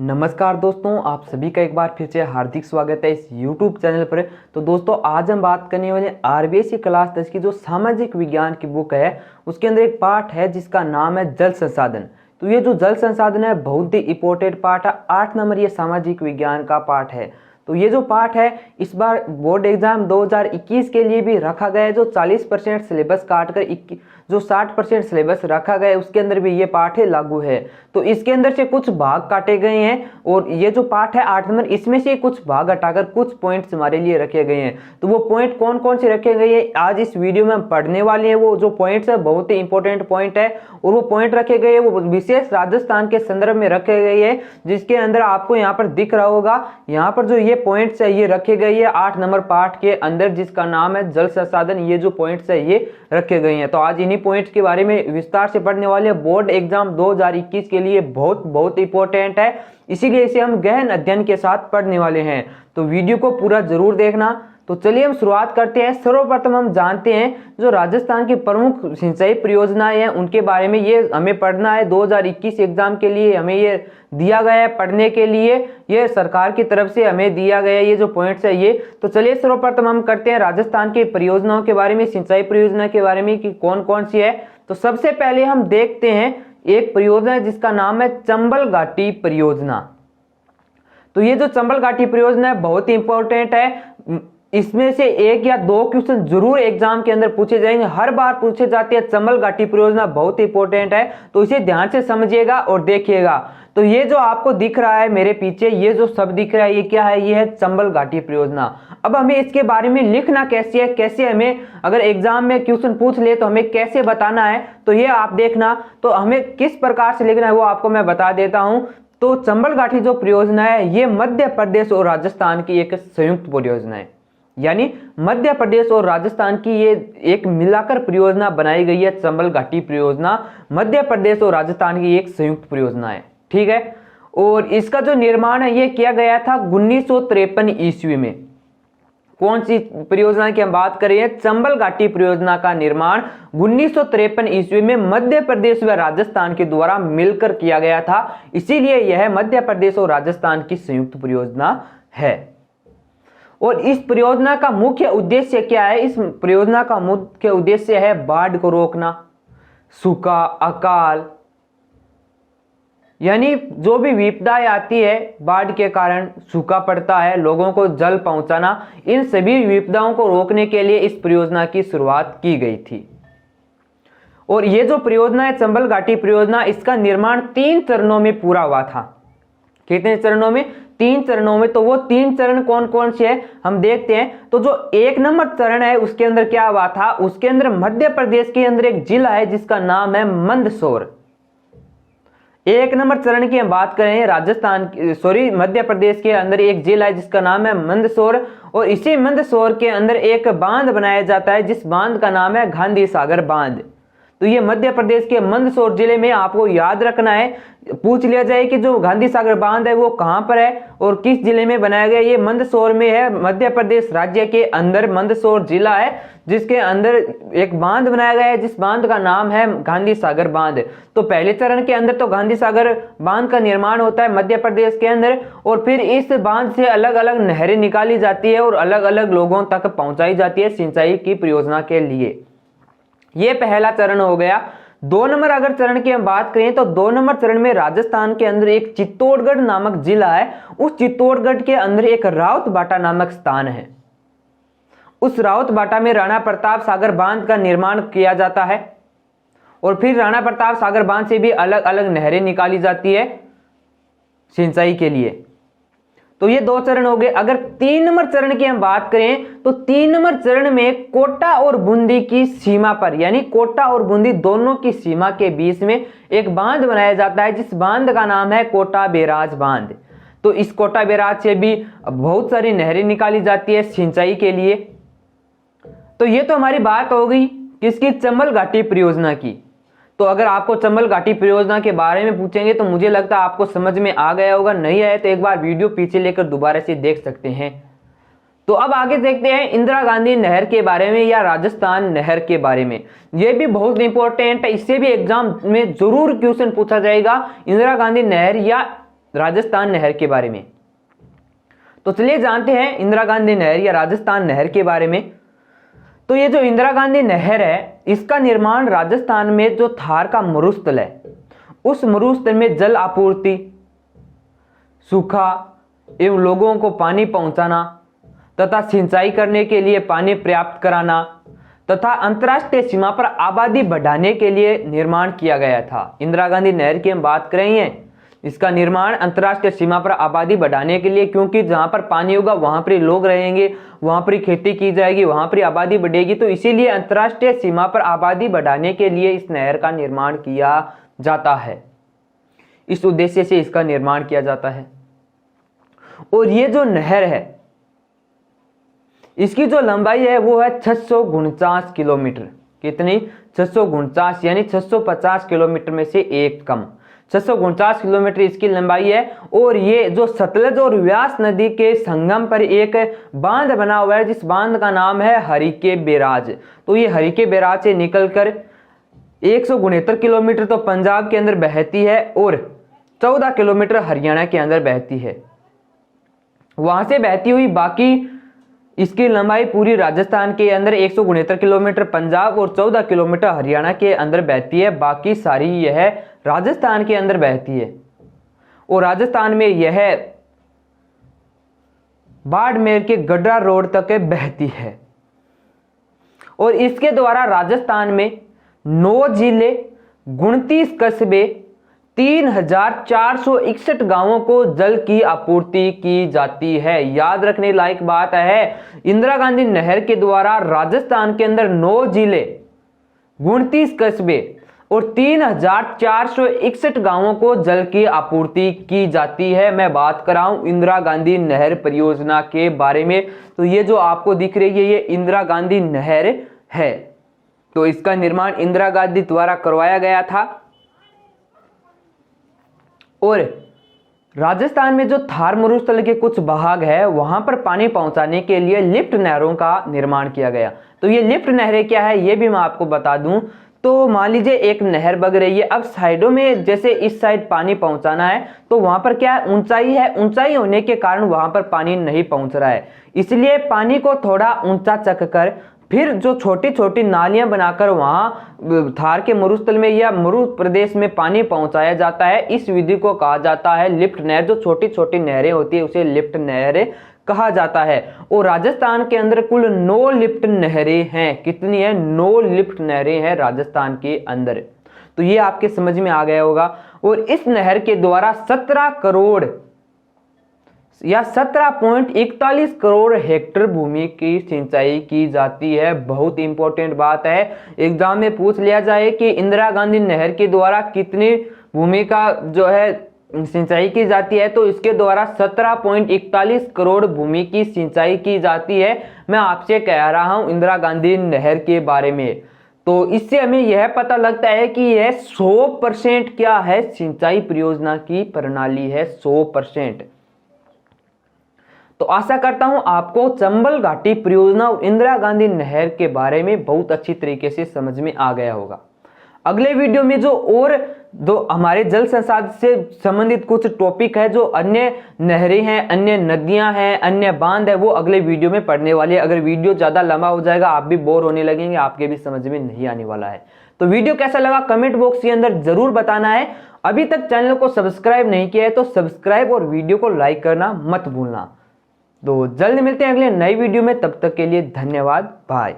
नमस्कार दोस्तों, आप सभी का एक बार फिर से हार्दिक स्वागत है इस YouTube चैनल पर। तो दोस्तों, आज हम बात करने वाले RBSc क्लास 10 की जो सामाजिक विज्ञान की बुक है उसके अंदर एक पार्ट है जिसका नाम है जल संसाधन। तो ये जो जल संसाधन है बहुत ही इंपॉर्टेंट पार्ट है। 8 नंबर ये सामाजिक विज्ञान का पार्ट है। तो ये जो पार्ट है इस बार बोर्ड एग्जाम 2021 के लिए भी रखा गया है। जो 40% सिलेबस काट कर जो 60% सिलेबस रखा गया है उसके अंदर भी ये पार्ट है लागू है। तो इसके अंदर से कुछ भाग काटे गए हैं और ये जो पार्ट है 8 नंबर इसमें से कुछ भाग हटाकर कुछ पॉइंट्स हमारे लिए रखे गए हैं। तो वो पॉइंट कौन कौन से रखे गए हैं आज इस वीडियो में हम पढ़ने वाले हैं। वो जो पॉइंट्स है बहुत ही इंपॉर्टेंट पॉइंट है और वो पॉइंट रखे गए हैं वो विशेष राजस्थान के संदर्भ में रखे गए हैं, जिसके अंदर आपको यहाँ पर दिख रहा होगा। यहाँ पर जो ये पॉइंट्स है ये रखे गए हैं 8 नंबर पार्ट के अंदर जिसका नाम है जल संसाधन। ये जो पॉइंट्स है ये रखे गए हैं। तो आज इन्हीं पॉइंट्स के बारे में विस्तार से पढ़ने वाले हैं। बोर्ड एग्जाम 2021 के लिए बहुत इंपॉर्टेंट है, इसीलिए इसे हम गहन अध्ययन के साथ पढ़ने वाले हैं। तो वीडियो को पूरा जरूर देखना। तो चलिए हम शुरुआत करते हैं। सर्वप्रथम हम जानते हैं जो राजस्थान की प्रमुख सिंचाई परियोजनाएं हैं उनके बारे में। ये हमें पढ़ना है 2021 एग्जाम के लिए, हमें ये दिया गया है पढ़ने के लिए। ये सरकार की तरफ से हमें दिया गया है ये जो पॉइंट्स है ये। तो चलिए सर्वप्रथम हम करते हैं राजस्थान की परियोजनाओं के बारे में, सिंचाई परियोजना के बारे में कि कौन कौन सी है। तो सबसे पहले हम देखते हैं एक परियोजना है जिसका नाम है चंबल घाटी परियोजना। तो ये जो चंबल घाटी परियोजना है बहुत ही इंपॉर्टेंट है। इसमें से एक या दो क्वेश्चन जरूर एग्जाम के अंदर पूछे जाएंगे, हर बार पूछे जाते हैं। चंबल घाटी परियोजना बहुत ही इंपॉर्टेंट है, तो इसे ध्यान से समझिएगा और देखिएगा। तो ये जो आपको दिख रहा है मेरे पीछे, ये जो सब दिख रहा है ये क्या है? ये है चंबल घाटी परियोजना। अब हमें इसके बारे में लिखना कैसे है, कैसे हमें अगर एग्जाम में क्वेश्चन पूछ ले तो हमें कैसे बताना है, तो ये आप देखना। तो हमें किस प्रकार से लिखना है वो आपको मैं बता देता हूं। तो चंबल घाटी जो परियोजना है ये मध्य प्रदेश और राजस्थान की एक संयुक्त परियोजना है, यानी मध्य प्रदेश और राजस्थान की ये एक मिलाकर परियोजना बनाई गई है। चंबल घाटी परियोजना मध्य प्रदेश और राजस्थान की एक संयुक्त परियोजना है, ठीक है। और इसका जो निर्माण है ये किया गया था 1953 ईस्वी में। कौन सी परियोजना की हम बात कर रहे हैं? चंबल घाटी परियोजना का निर्माण 1953 ईस्वी में मध्य प्रदेश व राजस्थान के द्वारा मिलकर किया गया था, इसीलिए यह मध्य प्रदेश और राजस्थान की संयुक्त परियोजना है। और इस परियोजना का मुख्य उद्देश्य क्या है? इस परियोजना का मुख्य उद्देश्य है बाढ़ को रोकना, सूखा, अकाल, यानी जो भी विपदाएं आती है बाढ़ के कारण, सूखा पड़ता है, लोगों को जल पहुंचाना, इन सभी विपदाओं को रोकने के लिए इस परियोजना की शुरुआत की गई थी। और ये जो परियोजना है चंबल घाटी परियोजना, इसका निर्माण 3 चरणों में पूरा हुआ था। कितने चरणों में? 3 चरणों में। तो वो 3 चरण कौन कौन से हैं हम देखते हैं। तो जो 1 नंबर चरण है उसके अंदर क्या हुआ था? उसके अंदर मध्य प्रदेश के अंदर एक जिला है जिसका नाम है मंदसौर। 1 नंबर चरण की हम बात करें मध्य प्रदेश के अंदर एक जिला है जिसका नाम है मंदसौर। और इसी मंदसौर के अंदर एक बांध बनाया जाता है जिस बांध का नाम है गांधी सागर बांध। तो ये मध्य प्रदेश के मंदसौर जिले में आपको याद रखना है, पूछ लिया जाए कि जो गांधी सागर बांध है वो कहां पर है और किस जिले में बनाया गया। ये मंदसौर में है, मध्य प्रदेश राज्य के अंदर मंदसौर जिला है जिसके अंदर एक बांध बनाया गया है जिस बांध का नाम है गांधी सागर बांध। तो पहले चरण के अंदर तो गांधी सागर बांध का निर्माण होता है मध्य प्रदेश के अंदर, और फिर इस बांध से अलग अलग नहरें निकाली जाती है और अलग अलग लोगों तक पहुंचाई जाती है सिंचाई की परियोजना के लिए। ये पहला चरण हो गया। 2 नंबर अगर चरण की हम बात करें तो 2 नंबर चरण में राजस्थान के अंदर एक चित्तौड़गढ़ नामक जिला है। उस चित्तौड़गढ़ के अंदर एक रावत बाटा नामक स्थान है। उस रावत बाटा में राणा प्रताप सागर बांध का निर्माण किया जाता है और फिर राणा प्रताप सागर बांध से भी अलग अलग नहरें निकाली जाती है सिंचाई के लिए। तो ये 2 चरण हो गए। अगर 3 नंबर चरण की हम बात करें तो 3 नंबर चरण में कोटा और बूंदी की सीमा पर, यानी कोटा और बूंदी दोनों की सीमा के बीच में एक बांध बनाया जाता है जिस बांध का नाम है कोटा बैराज बांध। तो इस कोटा बैराज से भी बहुत सारी नहरें निकाली जाती है सिंचाई के लिए। तो ये तो हमारी बात हो गई किसकी? चंबल घाटी परियोजना की। तो अगर आपको चंबल घाटी परियोजना के बारे में पूछेंगे तो मुझे लगता है आपको समझ में आ गया होगा, नहीं आया तो एक बार वीडियो पीछे लेकर दोबारा से देख सकते हैं। तो अब आगे देखते हैं इंदिरा गांधी नहर के बारे में या राजस्थान नहर के बारे में। यह भी बहुत इंपॉर्टेंट है, इससे भी एग्जाम में जरूर क्वेश्चन पूछा जाएगा। इंदिरा गांधी नहर या राजस्थान नहर के बारे में। तो चलिए जानते हैं इंदिरा गांधी नहर या राजस्थान नहर के बारे में। तो ये जो इंदिरा गांधी नहर है, इसका निर्माण राजस्थान में जो थार का मरुस्थल है, उस मरुस्थल में जल आपूर्ति, सूखा एवं लोगों को पानी पहुंचाना तथा सिंचाई करने के लिए पानी पर्याप्त कराना तथा अंतर्राष्ट्रीय सीमा पर आबादी बढ़ाने के लिए निर्माण किया गया था। इंदिरा गांधी नहर की हम बात कर रहे हैं, इसका निर्माण अंतर्राष्ट्रीय सीमा पर आबादी बढ़ाने के लिए, क्योंकि जहां पर पानी होगा वहां पर लोग रहेंगे, वहां पर खेती की जाएगी, वहां पर आबादी बढ़ेगी, तो इसीलिए अंतर्राष्ट्रीय सीमा पर आबादी बढ़ाने के लिए इस नहर का निर्माण किया जाता है। इस उद्देश्य से इसका निर्माण किया जाता है। और ये जो नहर है, इसकी जो लंबाई है वो है 649 किलोमीटर। कितनी? 649, यानी 650 किलोमीटर में से एक कम। 649 किलोमीटर इसकी लंबाई है। और ये जो सतलज और व्यास नदी के संगम पर एक बांध बना हुआ है, जिस बांध का नाम है हरिके बैराज। तो ये हरिके बैराज से निकलकर 169 किलोमीटर तो पंजाब के अंदर बहती है और 14 किलोमीटर हरियाणा के अंदर बहती है। वहां से बहती हुई बाकी इसकी लंबाई पूरी राजस्थान के अंदर 169 किलोमीटर पंजाब और 14 किलोमीटर हरियाणा के अंदर बहती है। बाकी सारी यह राजस्थान के अंदर बहती है। और राजस्थान में यह बाड़मेर के गड्ढा रोड तक बहती है। और इसके द्वारा राजस्थान में 9 जिले, 29 कस्बे, 3461 गांवों को जल की आपूर्ति की जाती है। याद रखने लायक बात है, इंदिरा गांधी नहर के द्वारा राजस्थान के अंदर 9 जिले, 29 कस्बे और 3461 गांवों को जल की आपूर्ति की जाती है। मैं बात कर रहा हूं इंदिरा गांधी नहर परियोजना के बारे में। तो ये जो आपको दिख रही है, ये इंदिरा गांधी नहर है। तो इसका निर्माण इंदिरा गांधी द्वारा करवाया गया था। और राजस्थान में जो थार मरुस्थल के कुछ भाग है, वहां पर पानी पहुंचाने के लिए लिफ्ट नहरों का निर्माण किया गया। तो ये लिफ्ट नहरें क्या है, ये भी मैं आपको बता दूं। तो मान लीजिए एक नहर बग रही है, अब साइडों में जैसे इस साइड पानी पहुंचाना है, तो वहां पर क्या है, ऊंचाई है, ऊंचाई होने के कारण वहां पर पानी नहीं पहुंच रहा है। इसलिए पानी को थोड़ा ऊंचा चक कर फिर जो छोटी छोटी नालियां बनाकर वहां थार के मरुस्थल में या मरु प्रदेश में पानी पहुंचाया जाता है। इस विधि को कहा जाता है लिफ्ट नहर। जो छोटी छोटी नहरें होती है उसे लिफ्ट नहरें कहा जाता है। और राजस्थान के अंदर कुल 9 लिफ्ट नहरें हैं। कितनी है? 9 लिफ्ट नहरें हैं राजस्थान के अंदर। तो ये आपके समझ में आ गया होगा। और इस नहर के द्वारा 17 करोड़ या 17.41 करोड़ हेक्टेयर भूमि की सिंचाई की जाती है। बहुत इंपॉर्टेंट बात है, एग्जाम में पूछ लिया जाए कि इंदिरा गांधी नहर के द्वारा कितनी भूमि का जो है सिंचाई की जाती है, तो इसके द्वारा 17.41 करोड़ भूमि की सिंचाई की जाती है। मैं आपसे कह रहा हूं इंदिरा गांधी नहर के बारे में। तो इससे हमें यह पता लगता है कि यह 100% क्या है, सिंचाई परियोजना की प्रणाली है, 100%। तो आशा करता हूं आपको चंबल घाटी परियोजना और इंदिरा गांधी नहर के बारे में बहुत अच्छी तरीके से समझ में आ गया होगा। अगले वीडियो में जो हमारे जल संसाधन से संबंधित कुछ टॉपिक है, जो अन्य नहरें हैं, अन्य नदियां हैं, अन्य बांध है, वो अगले वीडियो में पढ़ने वाली है। अगर वीडियो ज्यादा लंबा हो जाएगा, आप भी बोर होने लगेंगे, आपके भी समझ में नहीं आने वाला है। तो वीडियो कैसा लगा कमेंट बॉक्स के अंदर जरूर बताना है। अभी तक चैनल को सब्सक्राइब नहीं किया है तो सब्सक्राइब और वीडियो को लाइक करना मत भूलना। तो जल्द मिलते हैं अगले नई वीडियो में, तब तक के लिए धन्यवाद, बाय।